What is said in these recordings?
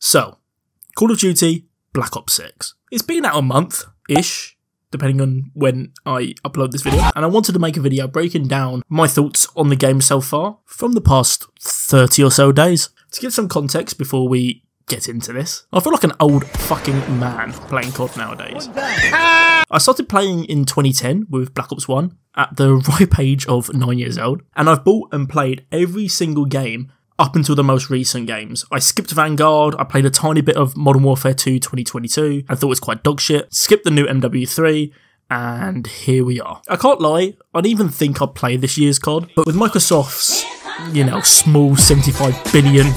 So, Call of Duty Black Ops 6. It's been out a month-ish, depending on when I upload this video, and I wanted to make a video breaking down my thoughts on the game so far from the past 30 or so days. To give some context before we get into this, I feel like an old fucking man playing COD nowadays. I started playing in 2010 with Black Ops 1 at the ripe age of 9 years old, and I've bought and played every single game up until the most recent games. I skipped Vanguard, I played a tiny bit of Modern Warfare 2 2022, I thought it was quite dog shit, skipped the new MW3, and here we are. I can't lie, I didn't even think I'd play this year's COD, but with Microsoft's, small $75 billion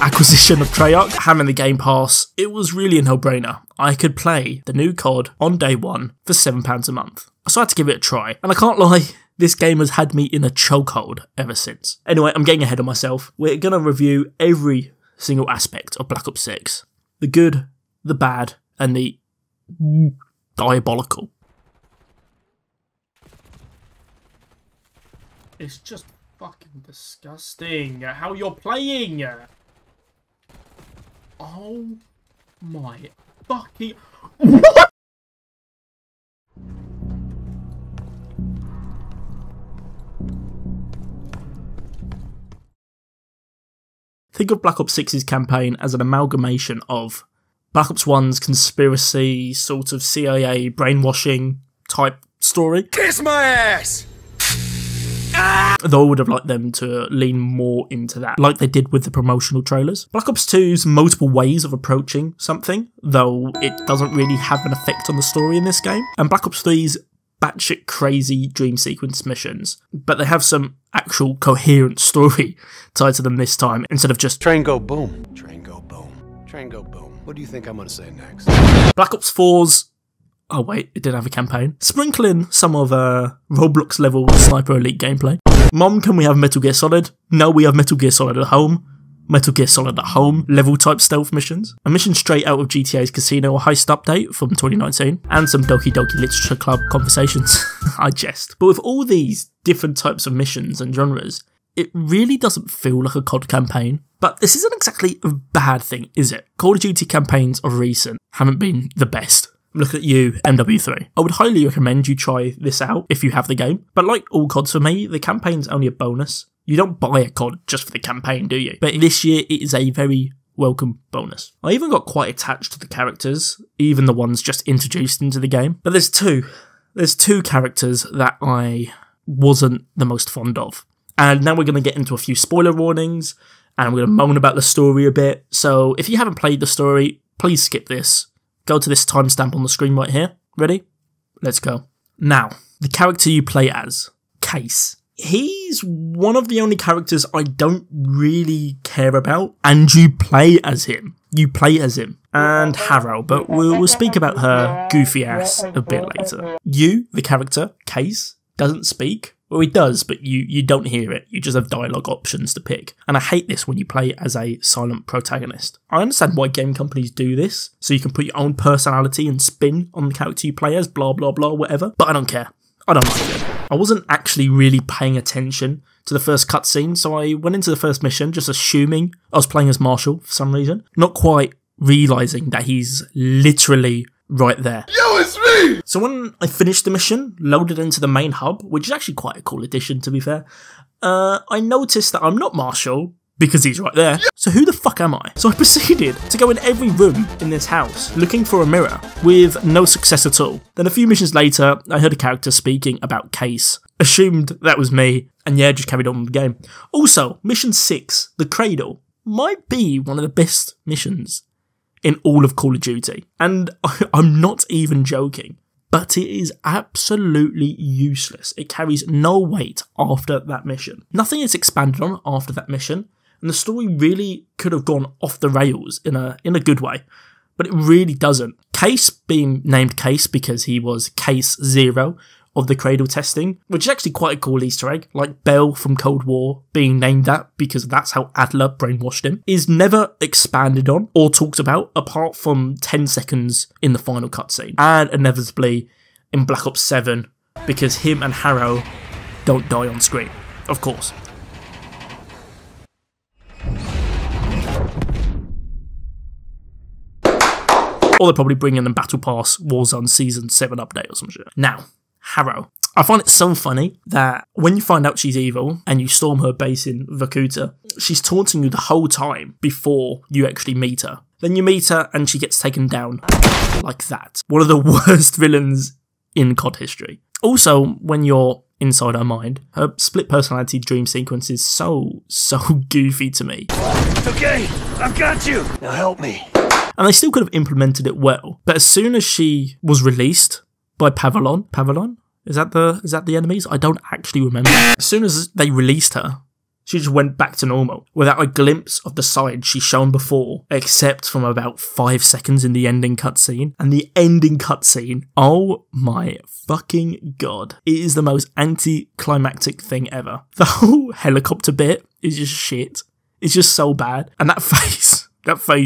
acquisition of Treyarch, having the Game Pass, it was really a no-brainer. I could play the new COD on day one for £7 a month. So I had to give it a try, and I can't lie, this game has had me in a chokehold ever since. Anyway, I'm getting ahead of myself. We're going to review every single aspect of Black Ops 6. The good, the bad, and the diabolical. It's just fucking disgusting how you're playing. Oh my fucking... What? Think of Black Ops 6's campaign as an amalgamation of Black Ops 1's conspiracy, sort of CIA brainwashing type story. Kiss my ass! Though I would have liked them to lean more into that, like they did with the promotional trailers. Black Ops 2's multiple ways of approaching something, though it doesn't really have an effect on the story in this game. And Black Ops 3's batshit crazy dream sequence missions, but they have some actual coherent story tied to them this time, instead of just train go boom, train go boom, train go boom. What do you think I'm gonna say next? Black Ops 4's... oh wait, it didn't have a campaign. Sprinkling some of Roblox level Sniper Elite gameplay. Mom, can we have Metal Gear Solid? No, we have Metal Gear Solid at home. Metal Gear Solid at home level type stealth missions. A mission straight out of GTA's Casino Heist update from 2019. And some Doki Doki Literature Club conversations. I jest. But with all these different types of missions and genres, it really doesn't feel like a COD campaign. But this isn't exactly a bad thing, is it? Call of Duty campaigns of recent haven't been the best. Look at you, MW3. I would highly recommend you try this out if you have the game. But like all CODs for me, the campaign's only a bonus. You don't buy a COD just for the campaign, do you? But this year, it is a very welcome bonus. I even got quite attached to the characters, even the ones just introduced into the game. But there's two characters that I wasn't the most fond of. And now we're going to get into a few spoiler warnings, and I'm going to moan about the story a bit. So if you haven't played the story, please skip this. Go to this timestamp on the screen right here. Ready? Let's go. Now, the character you play as, Case. He's one of the only characters I don't really care about, and you play as him. And Harrow, but we'll speak about her goofy ass a bit later. You, the character, Case, doesn't speak. Well, he does, but you don't hear it. You just have dialogue options to pick. And I hate this when you play as a silent protagonist. I understand why game companies do this, so you can put your own personality and spin on the character you play as, blah, blah, blah, whatever. But I don't care. I don't like it. I wasn't actually really paying attention to the first cutscene, so I went into the first mission just assuming I was playing as Marshall for some reason. Not quite realising that he's literally right there. Yo, it's me! So when I finished the mission, loaded into the main hub, which is actually quite a cool addition to be fair, I noticed that I'm not Marshall, because he's right there. So who the fuck am I? So I proceeded to go in every room in this house, looking for a mirror, with no success at all. Then a few missions later, I heard a character speaking about Case. Assumed that was me, and yeah, just carried on with the game. Also, Mission 6, The Cradle, might be one of the best missions in all of Call of Duty. And I'm not even joking. But it is absolutely useless. It carries no weight after that mission. Nothing is expanded on after that mission, and the story really could have gone off the rails in a good way, but it really doesn't. Case being named Case because he was Case 0 of the Cradle testing, which is actually quite a cool Easter egg, like Bell from Cold War being named that because that's how Adler brainwashed him, is never expanded on or talked about apart from 10 seconds in the final cutscene, and inevitably in Black Ops 7 because him and Harrow don't die on screen, of course. Or they're probably bringing them Battle Pass Warzone Season 7 update or some shit. Now, Harrow. I find it so funny that when you find out she's evil and you storm her base in Vorkuta, she's taunting you the whole time before you actually meet her. Then you meet her and she gets taken down like that. One of the worst villains in COD history. Also, when you're inside her mind, her split personality dream sequence is so goofy to me. Okay, I've got you. Now help me. And they still could have implemented it well. But as soon as she was released by Pavilion? Is that the enemies? I don't actually remember. As soon as they released her, she just went back to normal, without a glimpse of the side she's shown before, except from about 5 seconds in the ending cutscene. And the ending cutscene, oh my fucking god, it is the most anticlimactic thing ever. The whole helicopter bit is just shit. It's just so bad. And that face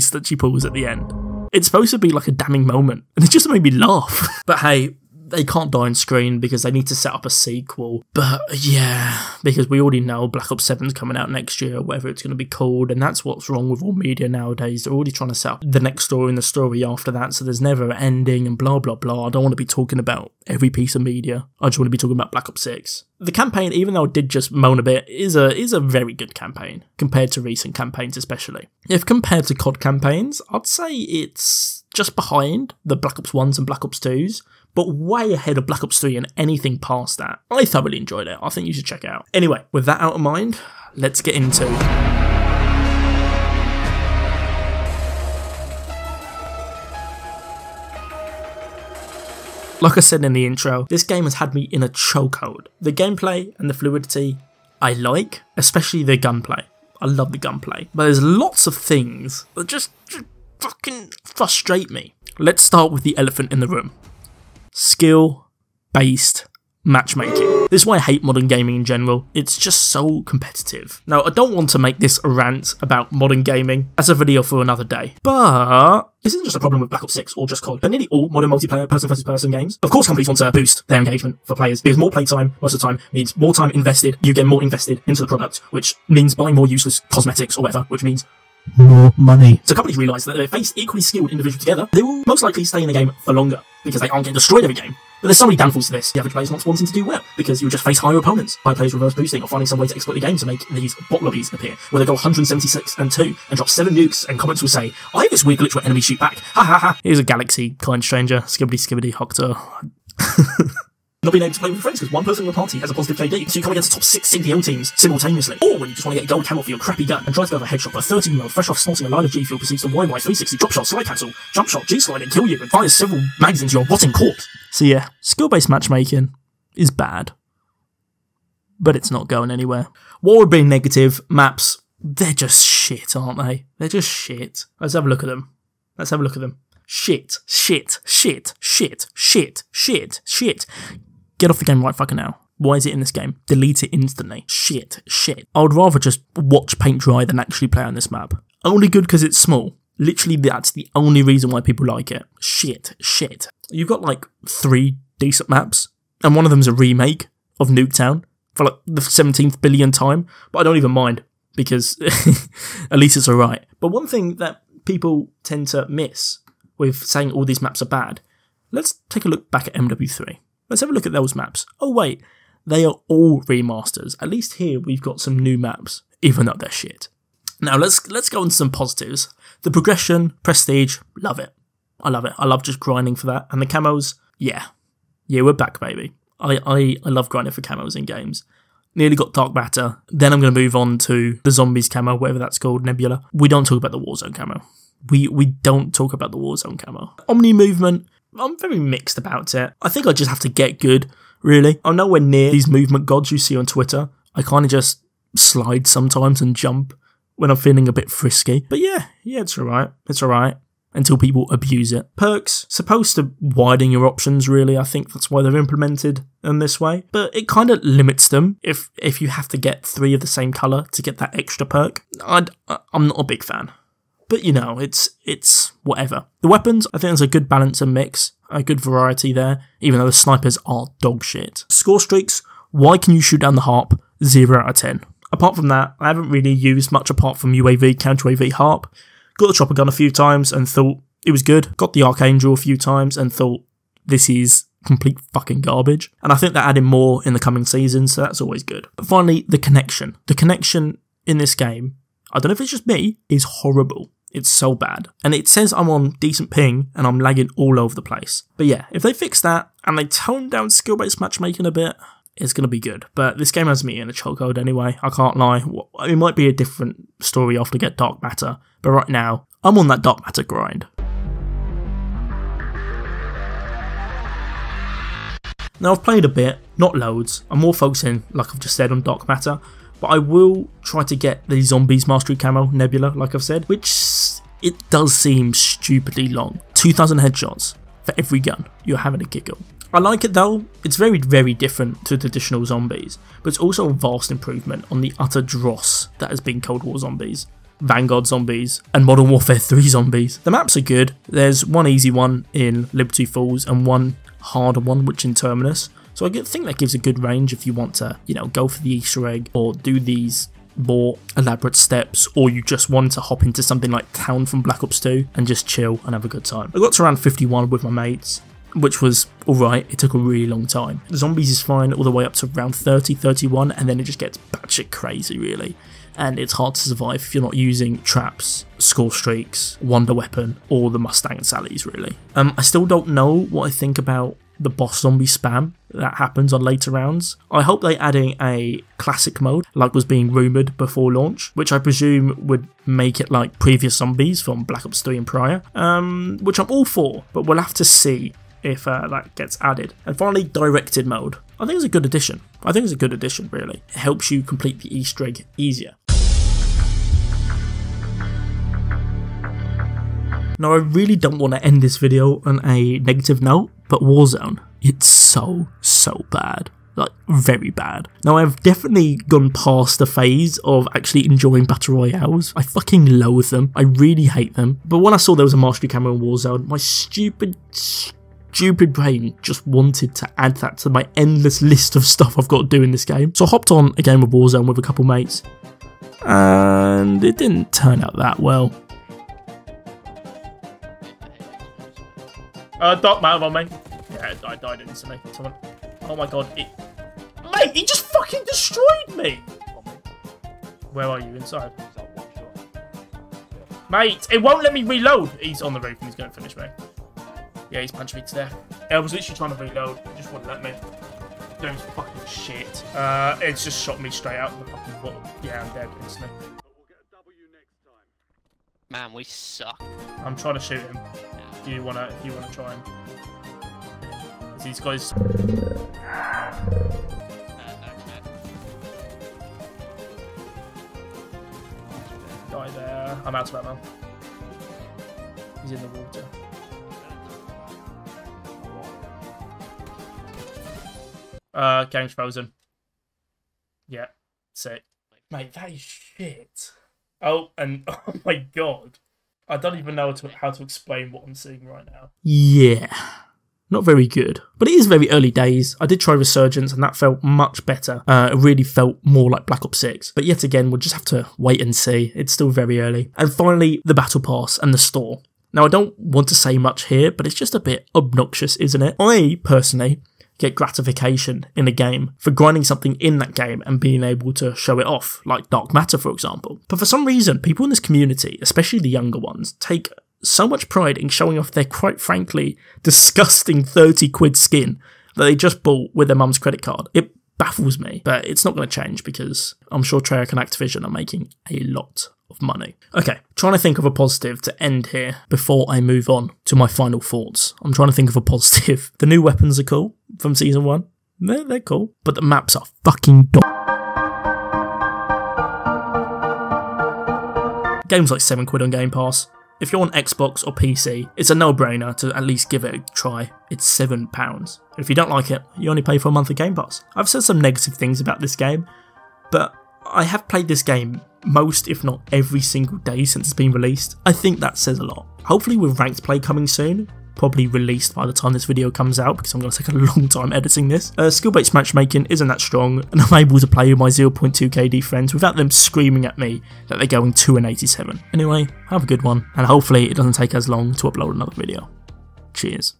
that she pulls at the end, it's supposed to be like a damning moment, and it just made me laugh. But hey, they can't die on screen because they need to set up a sequel. But yeah, because we already know Black Ops 7's coming out next year, whatever it's going to be called, and that's what's wrong with all media nowadays. They're already trying to set up the next story and the story after that, so there's never an ending and blah blah blah. I don't want to be talking about every piece of media. I just want to be talking about Black Ops 6. The campaign, even though I did just moan a bit, is a very good campaign, compared to recent campaigns especially. If compared to COD campaigns, I'd say it's just behind the Black Ops 1s and Black Ops 2s, but way ahead of Black Ops 3 and anything past that. I thoroughly enjoyed it. I think you should check it out. Anyway, with that out of mind, let's get into... Like I said in the intro, this game has had me in a chokehold. The gameplay and the fluidity I like, especially the gunplay. I love the gunplay. But there's lots of things that just fucking frustrate me. Let's start with the elephant in the room. Skill-based matchmaking. This is why I hate modern gaming in general. It's just so competitive. Now, I don't want to make this a rant about modern gaming. That's a video for another day. But this isn't just a problem with Black Ops 6 or just COD, but nearly all modern multiplayer person versus person games. Of course, companies want to boost their engagement for players because more playtime most of the time means more time invested. You get more invested into the product, which means buying more useless cosmetics or whatever, which means more money. So companies realise that if they face equally skilled individuals together, they will most likely stay in the game for longer because they aren't getting destroyed every game. But there's so many downfalls to this. The average player's not wanting to do well because you'll just face higher opponents by players reverse boosting or finding some way to exploit the game to make these bot lobbies appear, where they go 176 and 2 and drop 7 nukes, and comments will say, I have this weird glitch where enemies shoot back. Ha ha ha. Here's a galaxy, kind stranger, skibbity Hoctor. Not being able to play with friends because one person in your party has a positive KD, so you come against the top 6 CDL teams simultaneously. Or when you just want to get a gold camo for your crappy gun and try to go over a headshot, but a 13-year-old fresh off snorting a line of G fuel proceeds to YY 360 drop shot, slide cancel, jump shot, G slide and kill you and fires several mags into your rotting corpse. So yeah, skill-based matchmaking is bad. But it's not going anywhere. What would be negative, maps, they're just shit, aren't they? They're just shit. Let's have a look at them. Shit. Get off the game right fucking now. Why is it in this game? Delete it instantly. Shit. I would rather just watch paint dry than actually play on this map. Only good because it's small. Literally, that's the only reason why people like it. Shit. You've got like 3 decent maps, and one of them's a remake of Nuketown for like the 17th billion time, but I don't even mind because at least it's alright. But one thing that people tend to miss with saying all these maps are bad, let's take a look back at MW3. Let's have a look at those maps. Oh wait, they are all remasters. At least here we've got some new maps, even though they're shit. Now let's go into some positives. The progression, prestige, love it. I love it. I love just grinding for that. And the camos, yeah, we're back, baby. I love grinding for camos in games. Nearly got Dark Matter. Then I'm going to move on to the Zombies camo, whatever that's called, Nebula. We don't talk about the Warzone camo. We don't talk about the Warzone camo. Omni movement, I'm very mixed about it. I think I just have to get good, really. I'm nowhere near these movement gods you see on Twitter. I kind of just slide sometimes and jump when I'm feeling a bit frisky. But yeah, it's alright. It's alright. Until people abuse it. Perks, supposed to widen your options, really. I think that's why they're implemented in this way. But it kind of limits them if you have to get 3 of the same colour to get that extra perk. I'm not a big fan. But you know, it's whatever. The weapons, I think there's a good balance and mix, a good variety there, even though the snipers are dog shit. Score streaks, why can you shoot down the harp? 0 out of 10. Apart from that, I haven't really used much apart from UAV, counter UAV harp. Got the chopper gun a few times and thought It was good. Got the Archangel a few times and thought, this is complete fucking garbage. And I think they're adding more in the coming seasons, so that's always good. But finally, the connection. The connection in this game, I don't know if it's just me, is horrible. It's so bad. And it says I'm on decent ping and I'm lagging all over the place. But yeah, if they fix that and they tone down skill-based matchmaking a bit, it's going to be good. But this game has me in a chokehold anyway, I can't lie. It might be a different story after I get Dark Matter, but right now, I'm on that Dark Matter grind. Now I've played a bit, not loads. I'm more focusing, like I've just said, on Dark Matter, but I will try to get the Zombies Mastery Camo Nebula, like I've said, which it does seem stupidly long. 2,000 headshots for every gun. You're having a giggle. I like it though. It's very, very different to traditional zombies, but it's also a vast improvement on the utter dross that has been Cold War zombies, Vanguard zombies, and Modern Warfare 3 zombies. The maps are good. There's one easy one in Liberty Falls and one harder one, which in Terminus. So I think that gives a good range if you want to, you know, go for the Easter egg or do these more elaborate steps, or you just want to hop into something like Town from Black Ops 2 and just chill and have a good time. I got to around 51 with my mates, which was alright. It took a really long time. Zombies is fine all the way up to around 30, 31, and then it just gets batshit crazy really. And it's hard to survive if you're not using traps, score streaks, wonder weapon, or the Mustang and Sallies really. I still don't know what I think about the boss zombie spam that happens on later rounds. I hope they're adding a classic mode like was being rumoured before launch, which I presume would make it like previous zombies from Black Ops 3 and prior, which I'm all for, but we'll have to see if that gets added. And finally, directed mode. I think it's a good addition. Really. It helps you complete the Easter egg easier. Now I really don't want to end this video on a negative note, but Warzone, it's so bad. Like, very bad. Now I've definitely gone past the phase of actually enjoying Battle Royales. I fucking loathe them. I really hate them. But when I saw there was a Mastery Camo in Warzone, my stupid brain just wanted to add that to my endless list of stuff I've got to do in this game. So I hopped on a game of Warzone with a couple mates, and it didn't turn out that well. Dark Matter on me. Yeah, I died instantly. Someone. Oh my god. Mate, he just fucking destroyed me! Where are you? Inside? Mate, it won't let me reload! He's on the roof and he's going to finish me. Yeah, he's punched me to death. I was literally trying to reload. It just wouldn't let me. Doing fucking shit. It's just shot me straight out of the fucking bottom. Yeah, I'm dead instantly. Man, we suck. I'm trying to shoot him. Do you wanna try him? These guys. Guy there. I'm out of ammo. He's in the water. Game's frozen. Yeah, sick. Mate, that is shit. Oh, and oh my god. I don't even know how to explain what I'm seeing right now. Yeah, not very good. But it is very early days. I did try Resurgence and that felt much better. It really felt more like Black Ops 6. But yet again, we'll just have to wait and see. It's still very early. And finally, the Battle Pass and the store. Now, I don't want to say much here, but it's just a bit obnoxious, isn't it? I, personally, get gratification in a game for grinding something in that game and being able to show it off, like Dark Matter for example. But for some reason, people in this community, especially the younger ones, take so much pride in showing off their quite frankly disgusting 30 quid skin that they just bought with their mum's credit card. It baffles me, but it's not going to change because I'm sure Treyarch and Activision are making a lot of money. Okay, trying to think of a positive to end here before I move on to my final thoughts. I'm trying to think of a positive. The new weapons are cool from Season 1. They're cool. But the maps are fucking dog. Games like 7 quid on Game Pass. If you're on Xbox or PC, it's a no-brainer to at least give it a try. It's £7. If you don't like it, you only pay for a month of Game Pass. I've said some negative things about this game, but I have played this game most, if not every single day since it's been released. I think that says a lot. Hopefully with ranked play coming soon, probably released by the time this video comes out because I'm going to take a long time editing this. Skill-based matchmaking isn't that strong, and I'm able to play with my 0.2 KD friends without them screaming at me that they're going 2 and 87. Anyway, have a good one, and hopefully it doesn't take as long to upload another video. Cheers.